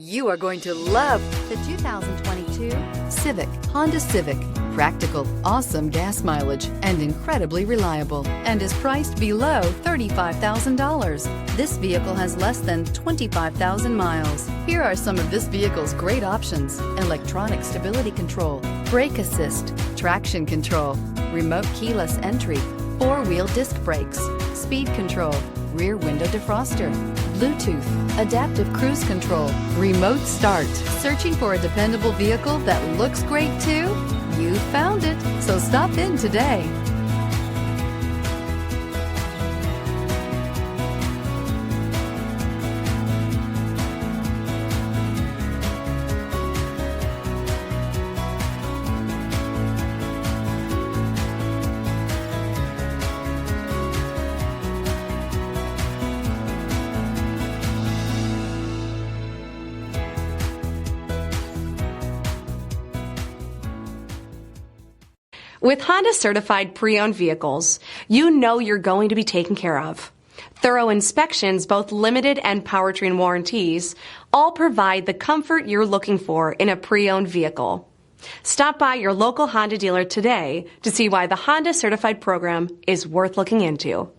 You are going to love the 2022 Civic, Honda Civic. Practical, awesome gas mileage, and incredibly reliable, and is priced below $35,000. This vehicle has less than 25,000 miles. Here are some of this vehicle's great options: electronic stability control, brake assist, traction control, remote keyless entry, four-wheel disc brakes, speed control, rear window defroster, Bluetooth, adaptive cruise control, remote start. Searching for a dependable vehicle that looks great too? You found it, so stop in today. With Honda certified pre-owned vehicles, you know you're going to be taken care of. Thorough inspections, both limited and powertrain warranties, all provide the comfort you're looking for in a pre-owned vehicle. Stop by your local Honda dealer today to see why the Honda certified program is worth looking into.